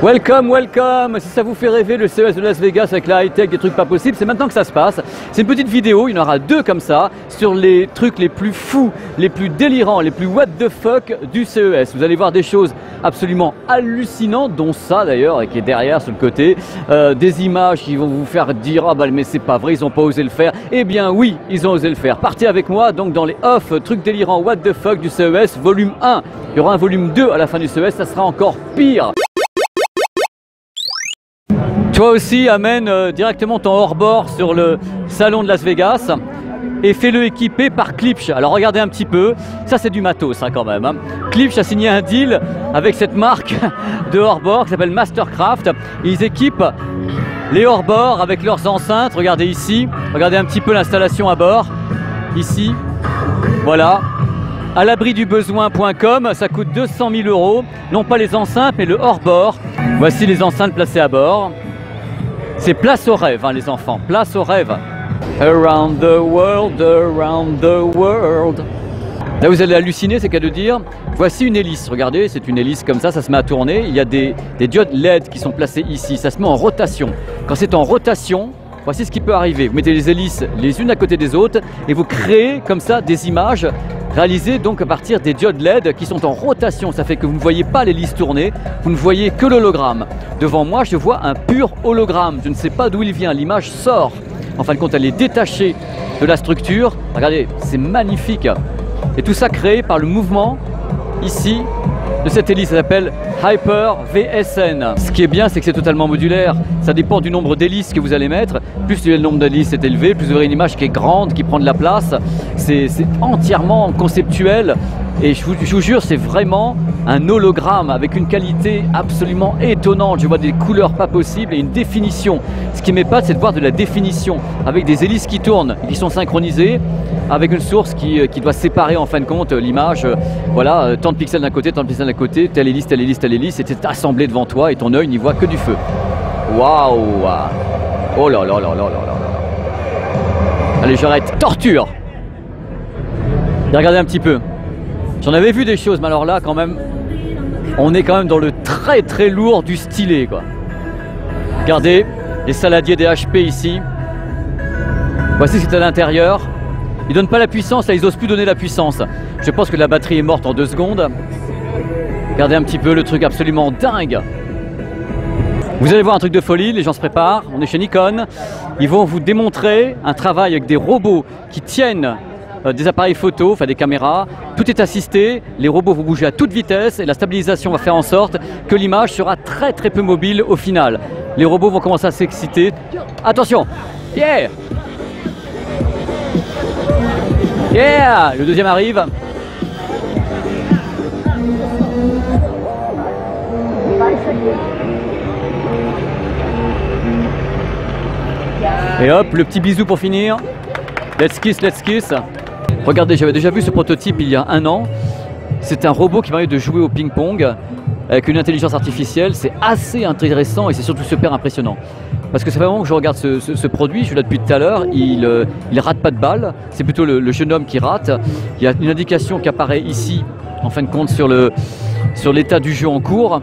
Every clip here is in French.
Welcome, welcome. Si ça vous fait rêver le CES de Las Vegas avec la high-tech, des trucs pas possibles, c'est maintenant que ça se passe. C'est une petite vidéo, il y en aura 2 comme ça, sur les trucs les plus fous, les plus délirants, les plus what the fuck du CES. Vous allez voir des choses absolument hallucinantes, dont ça d'ailleurs, qui est derrière sur le côté. Des images qui vont vous faire dire, ah bah mais c'est pas vrai, ils n'ont pas osé le faire. Eh bien oui, ils ont osé le faire. Partez avec moi donc dans les off, trucs délirants, what the fuck du CES, volume 1. Il y aura un volume 2 à la fin du CES, ça sera encore pire. Toi aussi, amène directement ton hors-bord sur le salon de Las Vegas et fais-le équiper par Klipsch. Alors regardez un petit peu, ça c'est du matos quand même. Hein. Klipsch a signé un deal avec cette marque de hors-bord qui s'appelle Mastercraft. Ils équipent les hors-bords avec leurs enceintes. Regardez ici, regardez un petit peu l'installation à bord. Ici, voilà. À l'abri du besoin.com, ça coûte 200 000 €. Non pas les enceintes, mais le hors-bord. Voici les enceintes placées à bord. C'est place au rêve, hein, les enfants, place au rêve. Around the world, around the world. Là, vous allez halluciner, c'est qu'à de dire, voici une hélice. Regardez, c'est une hélice comme ça se met à tourner. Il y a des diodes LED qui sont placées ici. Ça se met en rotation. Quand c'est en rotation, voici ce qui peut arriver. Vous mettez les hélices les unes à côté des autres et vous créez comme ça des images réalisées donc à partir des diodes LED qui sont en rotation. Ça fait que vous ne voyez pas l'hélice tourner, vous ne voyez que l'hologramme. Devant moi, je vois un pur hologramme. Je ne sais pas d'où il vient. L'image sort. En fin de compte, elle est détachée de la structure. Regardez, c'est magnifique. Et tout ça créé par le mouvement ici de cette hélice. Ça s'appelle Hyper VSN. Ce qui est bien, c'est que c'est totalement modulaire. Ça dépend du nombre d'hélices que vous allez mettre. Plus le nombre d'hélices est élevé, plus vous aurez une image qui est grande, qui prend de la place. C'est entièrement conceptuel. Et je vous jure, c'est vraiment un hologramme avec une qualité absolument étonnante. Je vois des couleurs pas possibles et une définition. Ce qui m'épate, c'est de voir de la définition avec des hélices qui tournent, qui sont synchronisées, avec une source qui doit séparer en fin de compte l'image. Voilà, tant de pixels d'un côté, tant de pixels d'un côté, telle hélice, telle hélice, telle hélice, et c'est assemblé devant toi et ton œil n'y voit que du feu. Waouh! Oh là là là là là là là. Allez, j'arrête. Torture! Regardez un petit peu. J'en avais vu des choses, mais alors là, quand même, on est quand même dans le très très lourd du stylé, quoi. Regardez, les saladiers des HP ici. Voici ce qui est à l'intérieur. Ils donnent pas la puissance, là, ils osent plus donner la puissance. Je pense que la batterie est morte en 2 secondes. Regardez un petit peu le truc absolument dingue. Vous allez voir un truc de folie, les gens se préparent. On est chez Nikon. Ils vont vous démontrer un travail avec des robots qui tiennent des appareils photo, enfin des caméras, tout est assisté, les robots vont bouger à toute vitesse et la stabilisation va faire en sorte que l'image sera très très peu mobile au final. Les robots vont commencer à s'exciter. Attention! Yeah! Yeah! Le deuxième arrive. Et hop, le petit bisou pour finir. Let's kiss, let's kiss. Regardez, j'avais déjà vu ce prototype il y a 1 an. C'est un robot qui permet de jouer au ping-pong avec une intelligence artificielle. C'est assez intéressant et c'est surtout super impressionnant. Parce que ça fait un moment que je regarde ce produit, je suis là depuis tout à l'heure, il rate pas de balle, c'est plutôt le jeune homme qui rate. Il y a une indication qui apparaît ici, en fin de compte, sur l'état du jeu en cours.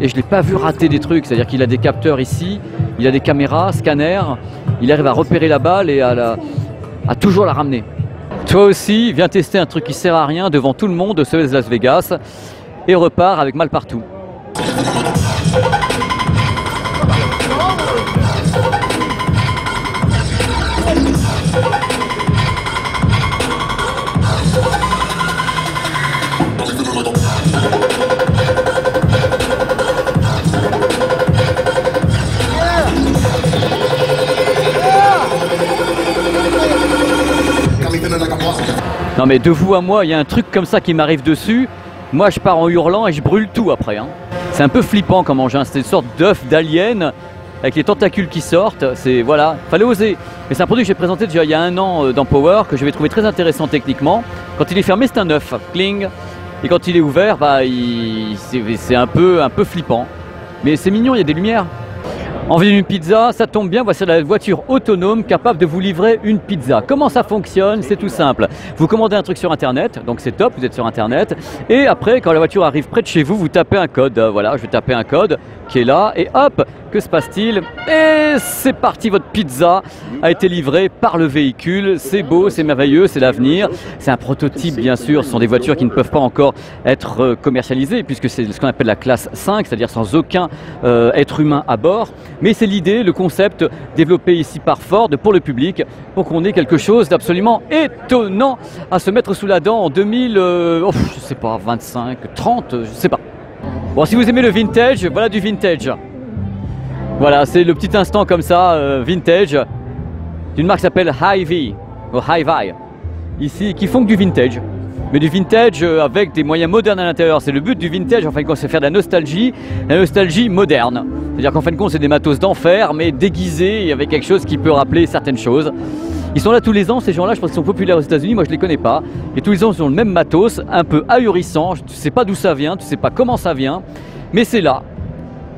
Et je ne l'ai pas vu rater des trucs, c'est-à-dire qu'il a des capteurs ici, il a des caméras, scanners, il arrive à repérer la balle et à toujours la ramener. Toi aussi, viens tester un truc qui sert à rien devant tout le monde de CES Las Vegas et repars avec mal partout. Non mais de vous à moi, il y a un truc comme ça qui m'arrive dessus. Moi je pars en hurlant et je brûle tout après. Hein. C'est un peu flippant comme engin, c'est une sorte d'œuf d'alien avec les tentacules qui sortent. C'est voilà, fallait oser. Mais c'est un produit que j'ai présenté déjà il y a 1 an dans Power, que je vais trouver très intéressant techniquement. Quand il est fermé, c'est un œuf, cling. Et quand il est ouvert, bah, c'est un peu flippant. Mais c'est mignon, il y a des lumières. Envie d'une pizza, ça tombe bien, voici la voiture autonome capable de vous livrer une pizza. Comment ça fonctionne? C'est tout simple. Vous commandez un truc sur internet, donc c'est top, vous êtes sur internet. Et après, quand la voiture arrive près de chez vous, vous tapez un code. Voilà, je vais taper un code qui est là. Et hop, que se passe-t-il? Et c'est parti, votre pizza a été livrée par le véhicule. C'est beau, c'est merveilleux, c'est l'avenir. C'est un prototype, bien sûr. Ce sont des voitures qui ne peuvent pas encore être commercialisées, puisque c'est ce qu'on appelle la classe 5, c'est-à-dire sans aucun être humain à bord. Mais c'est l'idée, le concept développé ici par Ford pour le public, pour qu'on ait quelque chose d'absolument étonnant à se mettre sous la dent en 2000, je sais pas, 25, 30, je sais pas. Bon, si vous aimez le vintage, voilà du vintage. Voilà, c'est le petit instant comme ça, vintage, d'une marque qui s'appelle Hy-Vee, ou Hy-Vee, ici, qui font que du vintage. Mais du vintage avec des moyens modernes à l'intérieur. C'est le but du vintage, en fin de compte, c'est faire de la nostalgie moderne. C'est-à-dire qu'en fin de compte, c'est des matos d'enfer, mais déguisés et avec quelque chose qui peut rappeler certaines choses. Ils sont là tous les ans, ces gens-là, je pense qu'ils sont populaires aux États-Unis, moi je les connais pas. Et tous les ans, ils ont le même matos, un peu ahurissant, tu sais pas d'où ça vient, tu sais pas comment ça vient, mais c'est là.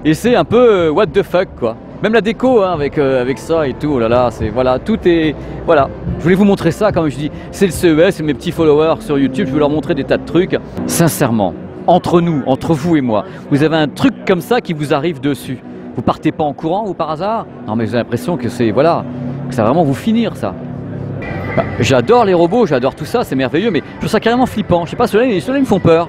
Et c'est un peu what the fuck, quoi. Même la déco, hein, avec ça et tout, oh là là, c'est, voilà, tout est, voilà. Je voulais vous montrer ça, comme je dis, c'est le CES, c'est mes petits followers sur YouTube, je vais leur montrer des tas de trucs. Sincèrement, entre nous, entre vous et moi, vous avez un truc comme ça qui vous arrive dessus. Vous partez pas en courant, vous, par hasard? Non, mais vous avez l'impression que c'est, voilà, que ça va vraiment vous finir, ça. Bah, j'adore les robots, j'adore tout ça, c'est merveilleux, mais je trouve ça carrément flippant. Je sais pas, ceux-là, ils me font peur.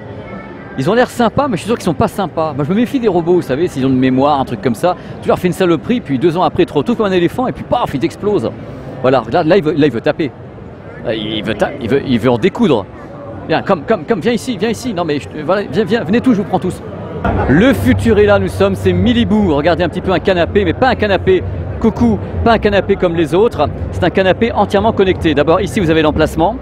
Ils ont l'air sympas, mais je suis sûr qu'ils sont pas sympas. Moi, je me méfie des robots, vous savez, s'ils ont une mémoire, un truc comme ça. Tu leur fais une saloperie, puis 2 ans après, ils te retrouvent comme un éléphant, et puis paf, ils t'explosent. Voilà, là, il veut taper. Il veut en découdre. Viens, viens ici. Non, mais voilà, viens, venez tous, je vous prends tous. Le futur est là, nous sommes, c'est Miliboo. Regardez un petit peu un canapé, mais pas un canapé coucou, pas un canapé comme les autres. C'est un canapé entièrement connecté. D'abord, ici, vous avez l'emplacement.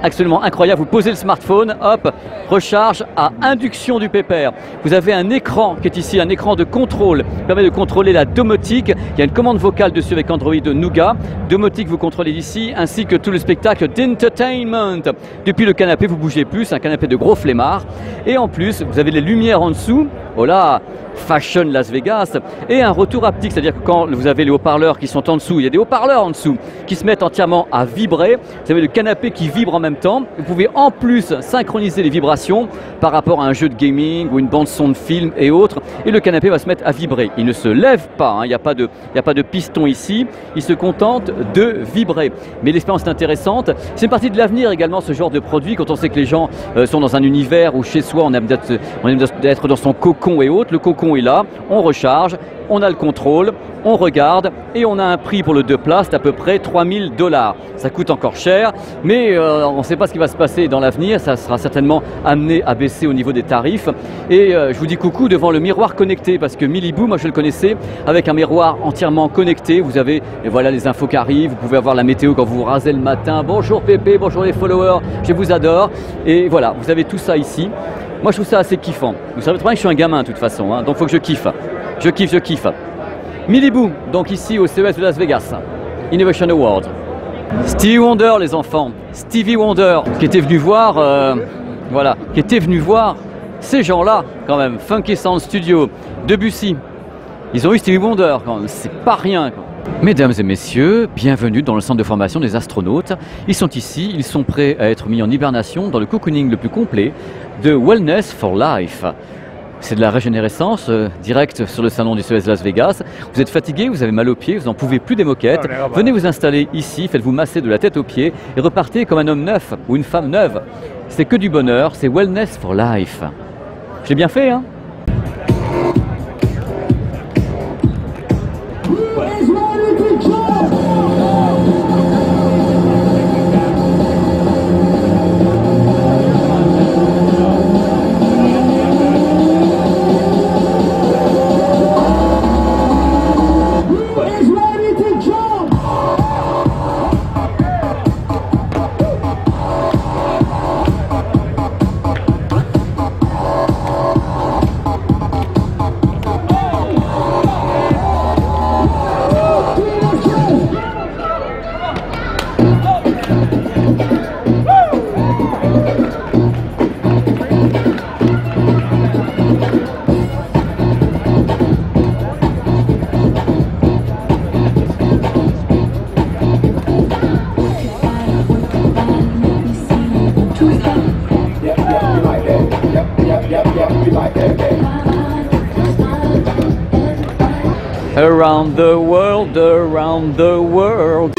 Absolument incroyable, vous posez le smartphone, hop, recharge à induction du pépère. Vous avez un écran qui est ici, un écran de contrôle, qui permet de contrôler la domotique. Il y a une commande vocale dessus avec Android Nougat. Domotique, vous contrôlez d'ici, ainsi que tout le spectacle d'entertainment. Depuis le canapé, vous bougez plus, c'est un canapé de gros flemmard. Et en plus, vous avez les lumières en dessous. Oh là, Fashion Las Vegas, et un retour haptique, c'est-à-dire que quand vous avez les haut-parleurs qui sont en dessous, il y a des haut-parleurs en dessous qui se mettent entièrement à vibrer. Vous avez le canapé qui vibre en même temps. Vous pouvez en plus synchroniser les vibrations par rapport à un jeu de gaming ou une bande-son de film et autres, et le canapé va se mettre à vibrer. Il ne se lève pas, hein. Il n'y a pas de piston ici, il se contente de vibrer. Mais l'expérience est intéressante. C'est une partie de l'avenir également, ce genre de produit, quand on sait que les gens sont dans un univers où chez soi on aime d'être dans son cocon et autres. Le cocon est là, on recharge, on a le contrôle, on regarde et on a un prix pour le 2 places d'à peu près 3000 $. Ça coûte encore cher, mais on ne sait pas ce qui va se passer dans l'avenir. Ça sera certainement amené à baisser au niveau des tarifs. Et je vous dis coucou devant le miroir connecté, parce que Miliboo, moi je le connaissais avec un miroir entièrement connecté. Vous avez, et voilà, les infos qui arrivent, vous pouvez avoir la météo quand vous vous rasez le matin. Bonjour Pépé, bonjour les followers, je vous adore. Et voilà, vous avez tout ça ici. Moi je trouve ça assez kiffant. Vous savez très bien que je suis un gamin de toute façon, hein, donc il faut que je kiffe. Je kiffe. Miliboo, donc ici au CES de Las Vegas, Innovation Award. Stevie Wonder, les enfants, Stevie Wonder, qui était venu voir, ces gens-là quand même, Funky Sound Studio, Debussy. Ils ont eu Stevie Wonder quand même, c'est pas rien. Mesdames et messieurs, bienvenue dans le centre de formation des astronautes. Ils sont ici, ils sont prêts à être mis en hibernation dans le cocooning le plus complet de Wellness for Life. C'est de la régénérescence directe sur le salon du CES Las Vegas. Vous êtes fatigué, vous avez mal aux pieds, vous n'en pouvez plus des moquettes. Venez vous installer ici, faites-vous masser de la tête aux pieds et repartez comme un homme neuf ou une femme neuve. C'est que du bonheur, c'est Wellness for Life. J'ai bien fait, hein? Around the world, around the world.